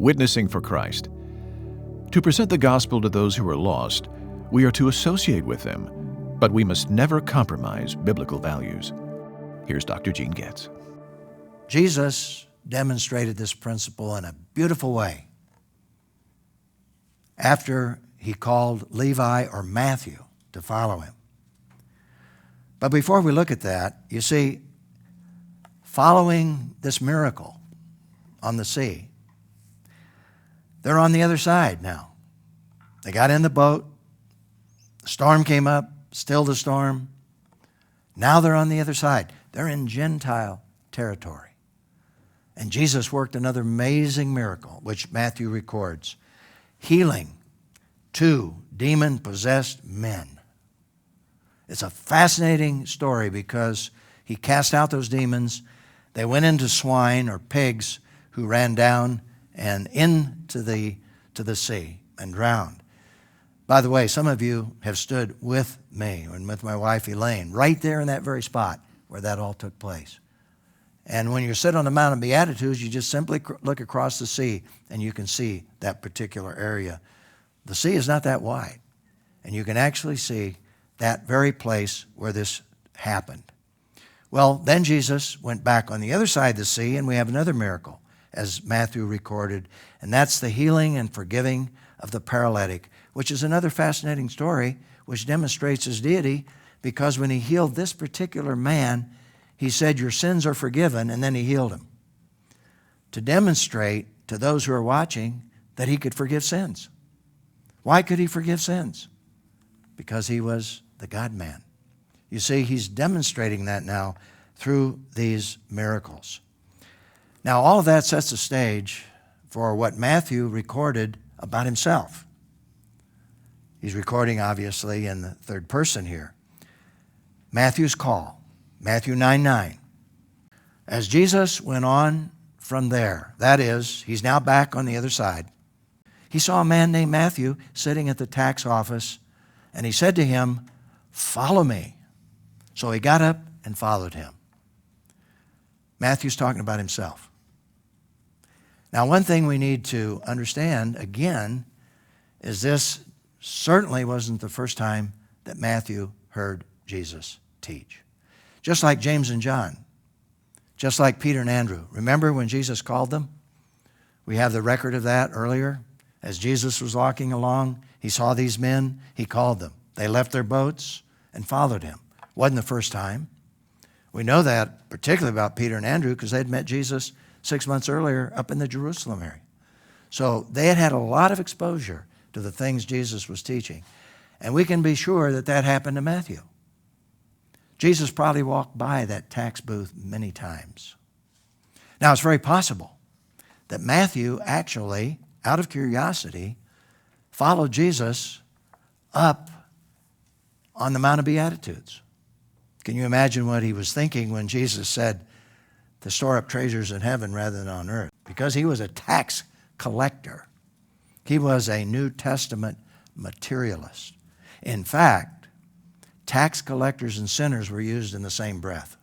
witnessing for Christ. To present the gospel to those who are lost, we are to associate with them, but we must never compromise biblical values. Here's Dr. Gene Getz. Jesus demonstrated this principle in a beautiful way after he called Levi or Matthew to follow him. But before we look at that, you see, following this miracle on the sea, they're on the other side now. They got in the boat, the storm came up, stilled the storm. Now they're on the other side. They're in Gentile territory. And Jesus worked another amazing miracle, which Matthew records, healing 2 demon-possessed men. It's a fascinating story because he cast out those demons. They went into swine or pigs who ran down and into the sea and drowned. By the way, some of you have stood with me and with my wife Elaine right there in that very spot where that all took place. And when you sit on the Mount of Beatitudes, you just simply look across the sea and you can see that particular area. The sea is not that wide, and you can actually see that very place where this happened. Well, then Jesus went back on the other side of the sea, and we have another miracle, as Matthew recorded, and that's the healing and forgiving of the paralytic, which is another fascinating story which demonstrates his deity, because when he healed this particular man, he said, "Your sins are forgiven," and then he healed him, to demonstrate to those who are watching that he could forgive sins. Why could he forgive sins? Because he was the God-man. You see, he's demonstrating that now through these miracles. Now, all of that sets the stage for what Matthew recorded about himself. He's recording, obviously, in the third person here. Matthew's call, Matthew 9:9. As Jesus went on from there, that is, he's now back on the other side, he saw a man named Matthew sitting at the tax office, and he said to him, "Follow me." So he got up and followed him. Matthew's talking about himself. Now, one thing we need to understand, again, is this certainly wasn't the first time that Matthew heard Jesus teach. Just like James and John, just like Peter and Andrew. Remember when Jesus called them? We have the record of that earlier. As Jesus was walking along, he saw these men, he called them. They left their boats and followed him. Wasn't the first time. We know that particularly about Peter and Andrew because they'd met Jesus 6 months earlier up in the Jerusalem area. So they had had a lot of exposure to the things Jesus was teaching. And we can be sure that that happened to Matthew. Jesus probably walked by that tax booth many times. Now, it's very possible that Matthew actually, out of curiosity, followed Jesus up on the Mount of Beatitudes. Can you imagine what he was thinking when Jesus said to store up treasures in heaven rather than on earth? Because he was a tax collector. He was a New Testament materialist. In fact, tax collectors and sinners were used in the same breath.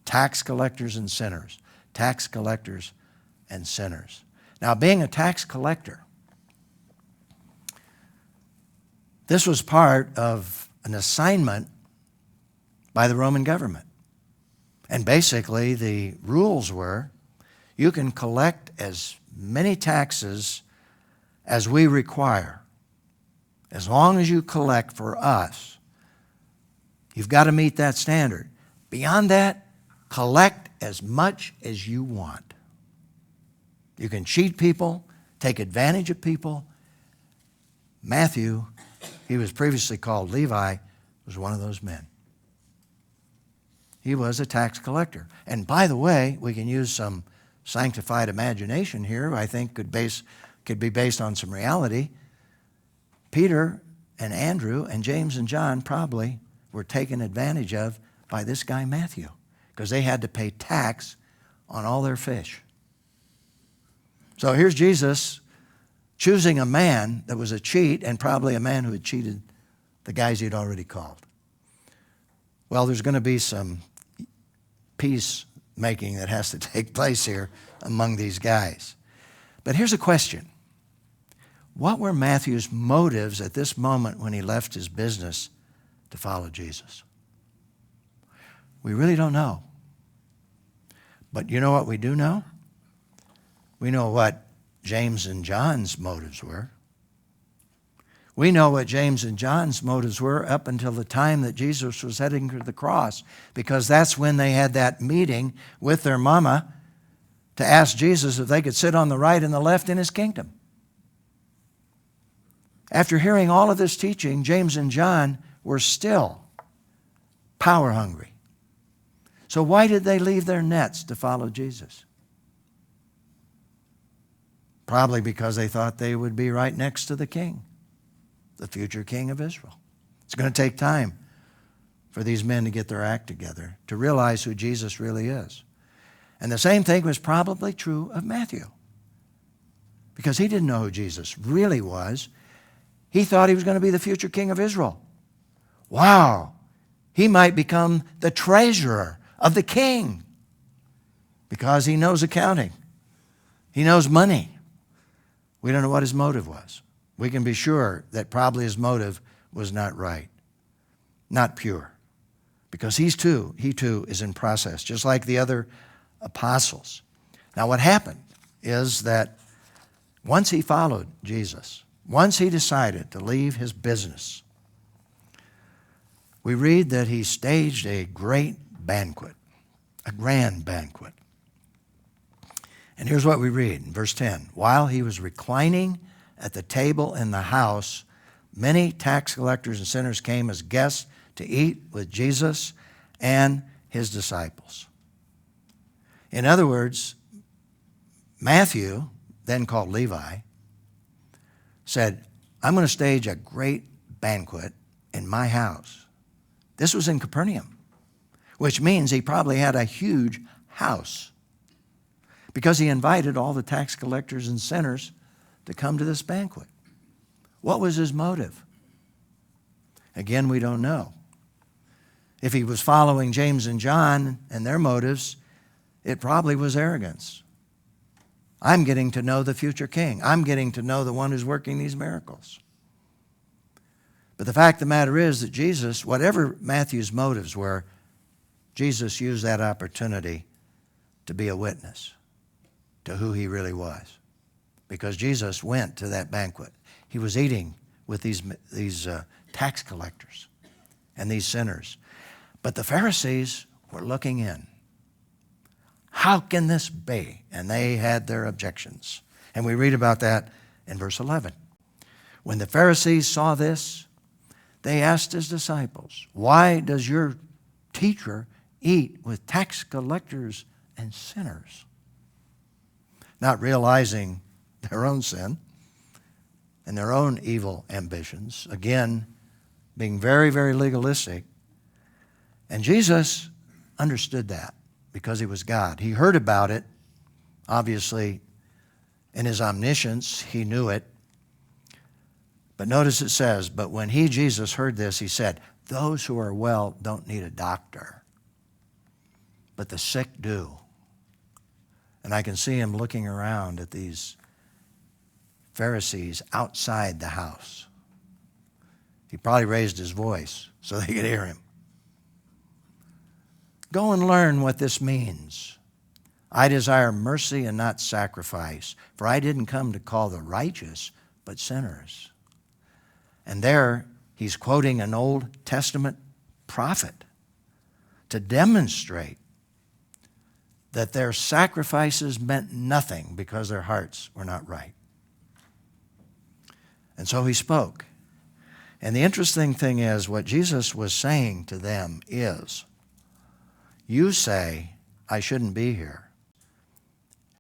Tax collectors and sinners. Tax collectors and sinners. Now, being a tax collector, this was part of an assignment by the Roman government. And basically, the rules were, you can collect as many taxes as we require. As long as you collect for us, you've got to meet that standard. Beyond that, collect as much as you want. You can cheat people, take advantage of people. Matthew, he was previously called Levi, was one of those men. He was a tax collector. And by the way, we can use some sanctified imagination here, I think could be based on some reality. Peter and Andrew and James and John probably were taken advantage of by this guy Matthew because they had to pay tax on all their fish. So here's Jesus choosing a man that was a cheat and probably a man who had cheated the guys he'd already called. Well, there's going to be some peacemaking that has to take place here among these guys. But here's a question. What were Matthew's motives at this moment when he left his business to follow Jesus? We really don't know. But you know what we do know? We know what James and John's motives were. We know what James and John's motives were up until the time that Jesus was heading to the cross, because that's when they had that meeting with their mama to ask Jesus if they could sit on the right and the left in his kingdom. After hearing all of this teaching, James and John were still power hungry. So why did they leave their nets to follow Jesus? Probably because they thought they would be right next to the king, the future king of Israel. It's going to take time for these men to get their act together, to realize who Jesus really is. And the same thing was probably true of Matthew, because he didn't know who Jesus really was. He thought he was going to be the future king of Israel. Wow, he might become the treasurer of the king because he knows accounting. He knows money. We don't know what his motive was. We can be sure that probably his motive was not right, not pure, because he too is in process, just like the other apostles. Now what happened is that once he followed Jesus, once he decided to leave his business, we read that he staged a great banquet, a grand banquet. And here's what we read in verse 10. While he was reclining at the table in the house, many tax collectors and sinners came as guests to eat with Jesus and his disciples. In other words, Matthew, then called Levi, said, I'm going to stage a great banquet in my house. This was in Capernaum, which means he probably had a huge house, because he invited all the tax collectors and sinners to come to this banquet. What was his motive? Again, we don't know. If he was following James and John and their motives, it probably was arrogance. I'm getting to know the future king. I'm getting to know the one who's working these miracles. But the fact of the matter is that Jesus, whatever Matthew's motives were, Jesus used that opportunity to be a witness to who he really was. Because Jesus went to that banquet. He was eating with these tax collectors and these sinners. But the Pharisees were looking in. How can this be? And they had their objections. And we read about that in verse 11. When the Pharisees saw this, they asked his disciples, why does your teacher eat with tax collectors and sinners? Not realizing their own sin and their own evil ambitions, again, being very, very legalistic. And Jesus understood that because he was God. He heard about it, obviously, in his omniscience, he knew it. But notice it says, but when he, Jesus, heard this, he said, those who are well don't need a doctor, but the sick do. And I can see him looking around at these Pharisees outside the house. He probably raised his voice so they could hear him. Go and learn what this means. I desire mercy and not sacrifice, for I didn't come to call the righteous, but sinners. And there he's quoting an Old Testament prophet to demonstrate that their sacrifices meant nothing because their hearts were not right. And so he spoke. And the interesting thing is, what Jesus was saying to them is, you say, I shouldn't be here.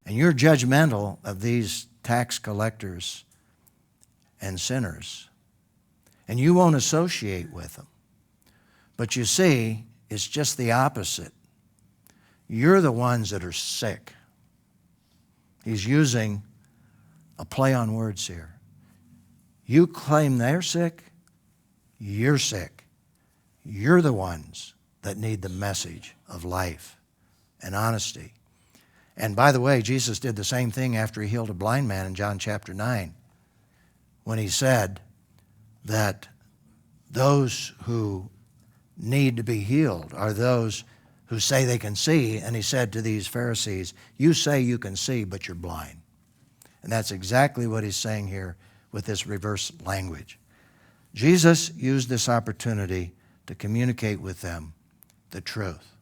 And you're judgmental of these tax collectors and sinners. And you won't associate with them. But you see, it's just the opposite. You're the ones that are sick. He's using a play on words here. You claim they're sick, you're sick. You're the ones that need the message of life and honesty. And by the way, Jesus did the same thing after he healed a blind man in John chapter 9, when he said that those who need to be healed are those who say they can see. And he said to these Pharisees, you say you can see, but you're blind. And that's exactly what he's saying here with this reverse language. Jesus used this opportunity to communicate with them the truth.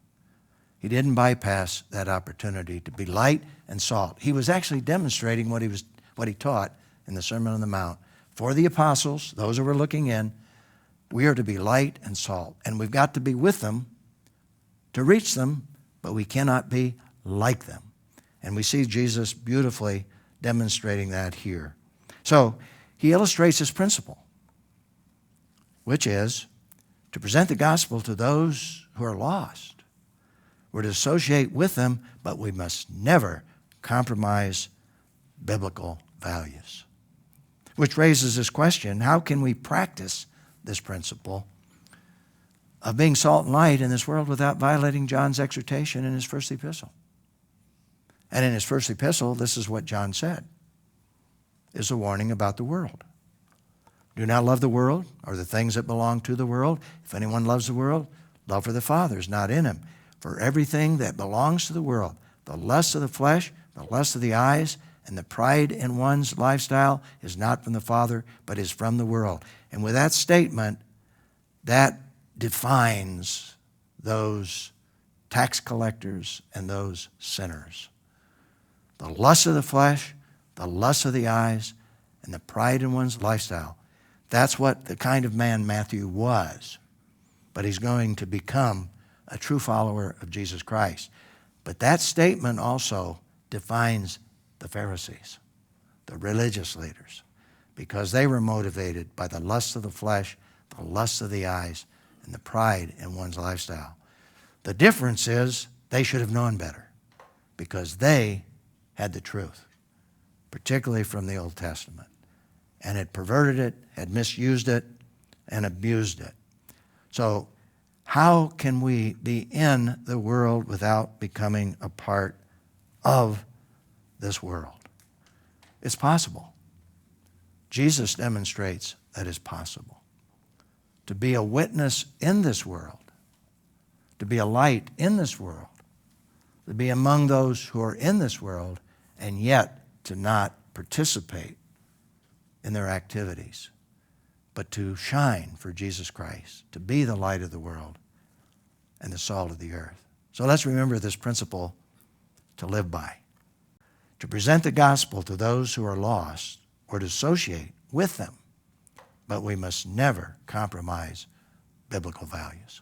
He didn't bypass that opportunity to be light and salt. He was actually demonstrating what he taught in the Sermon on the Mount. For the apostles, those who were looking in, we are to be light and salt. And we've got to be with them to reach them, but we cannot be like them. And we see Jesus beautifully demonstrating that here. So he illustrates this principle, which is to present the gospel to those who are lost. We're to associate with them, but we must never compromise biblical values. Which raises this question, how can we practice this principle of being salt and light in this world without violating John's exhortation in his first epistle? And in his first epistle, this is what John said, is a warning about the world. Do not love the world or the things that belong to the world. If anyone loves the world, love for the Father is not in him. For everything that belongs to the world, the lust of the flesh, the lust of the eyes, and the pride in one's lifestyle is not from the Father, but is from the world. And with that statement, that defines those tax collectors and those sinners. The lust of the flesh, the lust of the eyes, and the pride in one's lifestyle. That's what the kind of man Matthew was. But he's going to become a true follower of Jesus Christ. But that statement also defines the Pharisees, the religious leaders, because they were motivated by the lust of the flesh, the lust of the eyes, and the pride in one's lifestyle. The difference is they should have known better because they had the truth, particularly from the Old Testament, and had perverted it, had misused it, and abused it. So how can we be in the world without becoming a part of this world? It's possible. Jesus demonstrates that it's possible. To be a witness in this world, to be a light in this world, to be among those who are in this world, and yet to not participate in their activities, but to shine for Jesus Christ, to be the light of the world and the salt of the earth. So let's remember this principle to live by. To present the gospel to those who are lost or to associate with them, but we must never compromise biblical values.